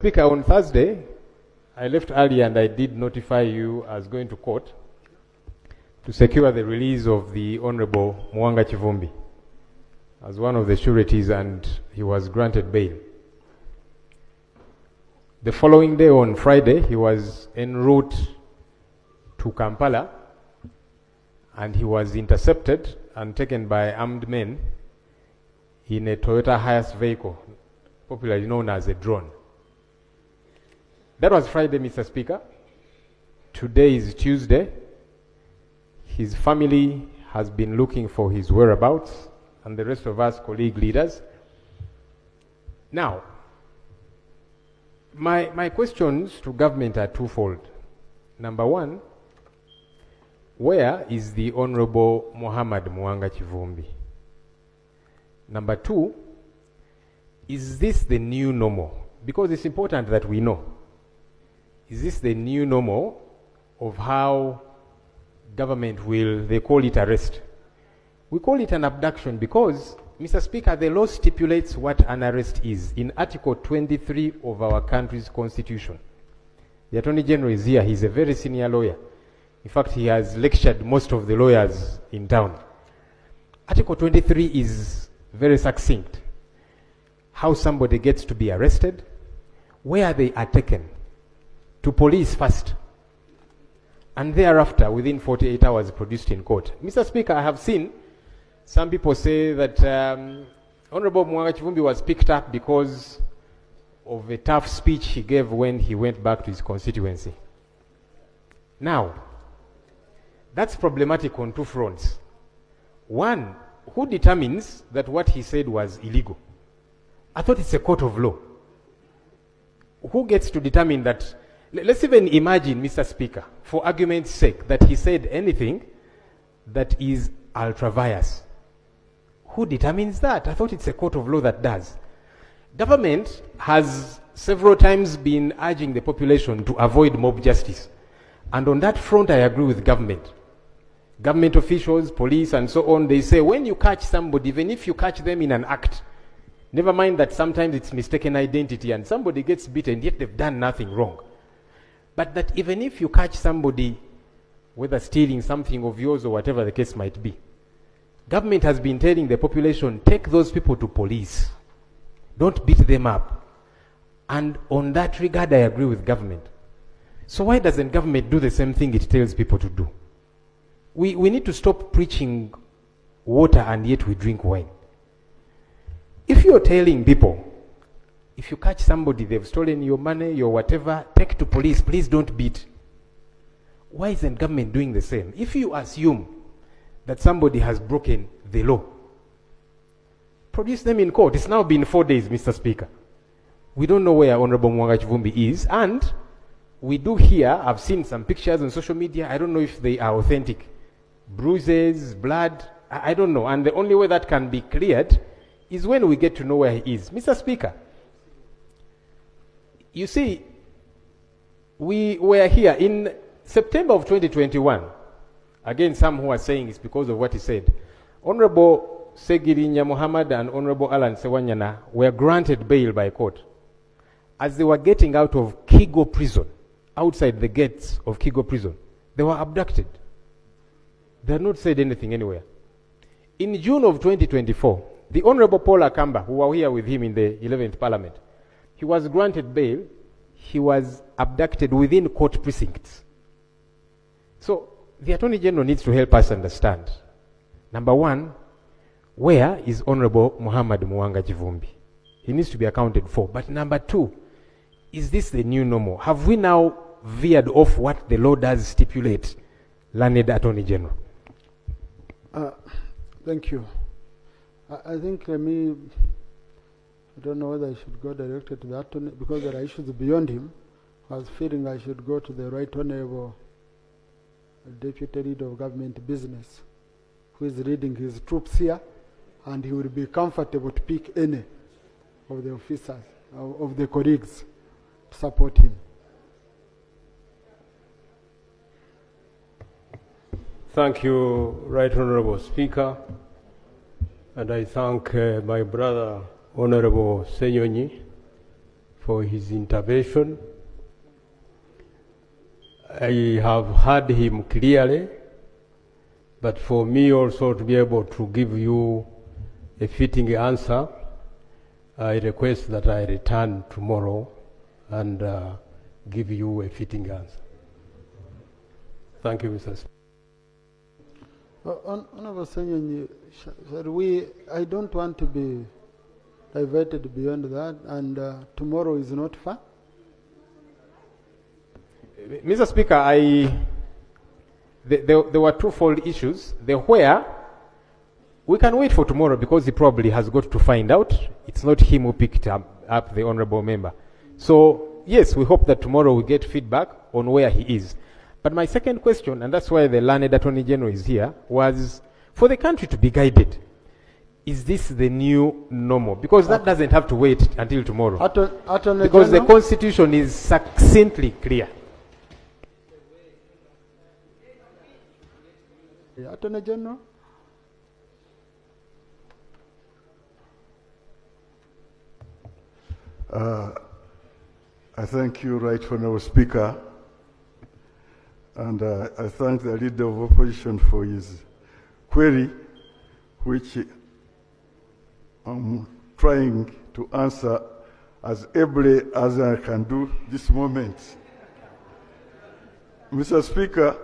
Speaker, on Thursday, I left early and I did notify you as going to court to secure the release of the Honorable MUWANGA as one of the sureties, and he was granted bail. The following day, on Friday, he was en route to Kampala and he was intercepted and taken by armed men in a Toyota Hiace vehicle, popularly known as a drone. That was Friday, Mr. Speaker. Today is Tuesday. His family has been looking for his whereabouts, and the rest of us colleague leaders. Now, my questions to government are twofold. Number one, where is the Honorable Muhammad Muwanga Kivumbi? Number two, is this the new normal? Because it's important that we know. Is this the new normal of how government will, they call it arrest? We call it an abduction because, Mr. Speaker, the law stipulates what an arrest is in Article 23 of our country's constitution. The Attorney General is here. He's a very senior lawyer. In fact, he has lectured most of the lawyers in town. Article 23 is very succinct. How somebody gets to be arrested, where they are taken, to police first, and thereafter, within 48 hours, produced in court. Mr. Speaker, I have seen some people say that Honorable Muwanga Kivumbi was picked up because of a tough speech he gave when he went back to his constituency. Now, that's problematic on two fronts. One, who determines that what he said was illegal? I thought it's a court of law. Who gets to determine that? Let's even imagine, Mr. Speaker, for argument's sake, that he said anything that is ultra-vires. Who determines that? I thought it's a court of law that does. Government has several times been urging the population to avoid mob justice. And on that front, I agree with government. Government officials, police, and so on, they say when you catch somebody, even if you catch them in an act, never mind that sometimes it's mistaken identity and somebody gets beaten, yet they've done nothing wrong. But that even if you catch somebody, whether stealing something of yours or whatever the case might be, government has been telling the population, take those people to police. Don't beat them up. And on that regard, I agree with government. So why doesn't government do the same thing it tells people to do? We need to stop preaching water and yet we drink wine. If you're telling people, if you catch somebody, they've stolen your money, your whatever, take to police, please don't beat. Why isn't government doing the same? If you assume that somebody has broken the law, produce them in court. It's now been 4 days, Mr. Speaker. We don't know where Honorable Muwanga Kivumbi is, and we do hear, I've seen some pictures on social media, I don't know if they are authentic. Bruises, blood, I don't know. And the only way that can be cleared is when we get to know where he is. Mr. Speaker, you see, we were here in September of 2021. Again, some who are saying it's because of what he said. Honorable Segirinya Muhammad and Honorable Alan Sewanyana were granted bail by court. As they were getting out of Kigo prison, outside the gates of Kigo prison, they were abducted. They had not said anything anywhere. In June of 2024, the Honorable Paul Akamba, who were here with him in the 11th Parliament, he was granted bail. He was abducted within court precincts. So the Attorney General needs to help us understand. Number one, where is Honorable Muhammad Muwanga Kivumbi? He needs to be accounted for. But number two, is this the new normal? Have we now veered off what the law does stipulate, learned Attorney General? Thank you. I think I don't know whether I should go directly to the attorney because there are issues beyond him. I was feeling I should go to the Right Honorable Deputy Leader of Government Business, who is leading his troops here, and he will be comfortable to pick any of the officers, of the colleagues, to support him. Thank you, Right Honorable Speaker, and I thank my brother, Honorable Senyonyi, for his intervention. I have heard him clearly, but for me also to be able to give you a fitting answer, I request that I return tomorrow and give you a fitting answer. Thank you, Mr. Speaker. Honorable Senyenyi, I don't want to be diverted beyond that, and tomorrow is not far. Mr. Speaker, there were twofold issues. The where, we can wait for tomorrow because he probably has got to find out. It's not him who picked up the honorable member. So, yes, we hope that tomorrow we get feedback on where he is. But my second question, and that's why the learned Attorney General is here, was for the country to be guided. Is this the new normal? Because that doesn't have to wait until tomorrow. Because the Constitution is succinctly clear. Attorney General? I thank you, Right Honourable Speaker, and I thank the Leader of Opposition for his query, which I'm trying to answer as ably as I can do this moment. Mr. Speaker,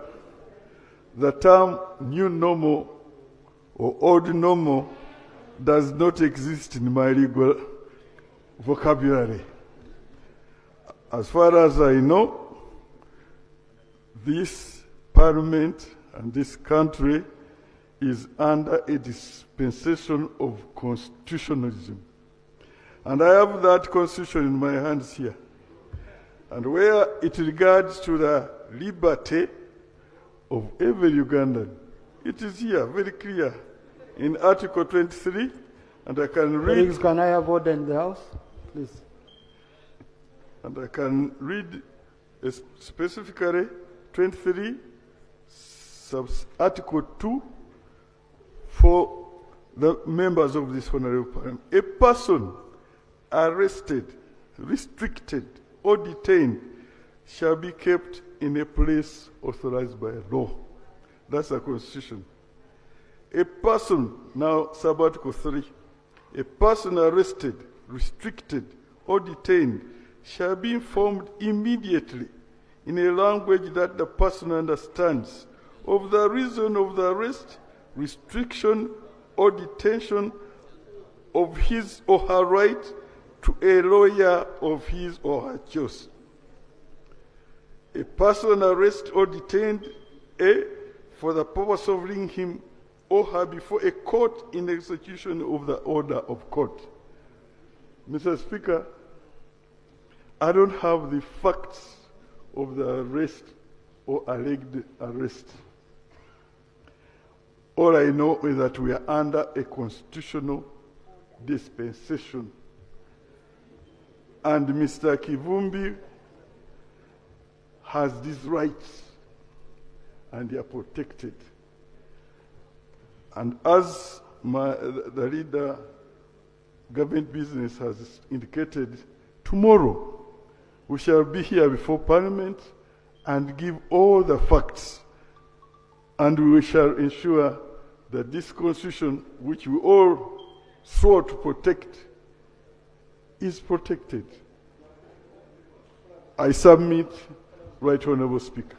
the term new normal or old normal does not exist in my legal vocabulary. As far as I know, this Parliament and this country is under a dispensation of constitutionalism. And I have that constitution in my hands here. And where it regards to the liberty of every Ugandan, it is here, very clear, in Article 23, and I can read... Colleagues, can I have order in the House, please? And I can read specifically 23, Article 2, for the members of this Honorable Parliament. A person arrested, restricted, or detained shall be kept in a place authorized by law. That's the Constitution. A person, now sub-article 3, a person arrested, restricted, or detained shall be informed immediately in a language that the person understands of the reason of the arrest, restriction, or detention, of his or her right to a lawyer of his or her choice. A person arrested or detained, A, for the purpose of bringing him or her before a court in execution of the order of court. Mr. Speaker, I don't have the facts of the arrest or alleged arrest. All I know is that we are under a constitutional dispensation. And Mr. Kivumbi has these rights, and they are protected. And as the leader, government business has indicated, tomorrow we shall be here before Parliament and give all the facts, and we shall ensure that this Constitution, which we all swore to protect, is protected. I submit, Right Honourable Speaker.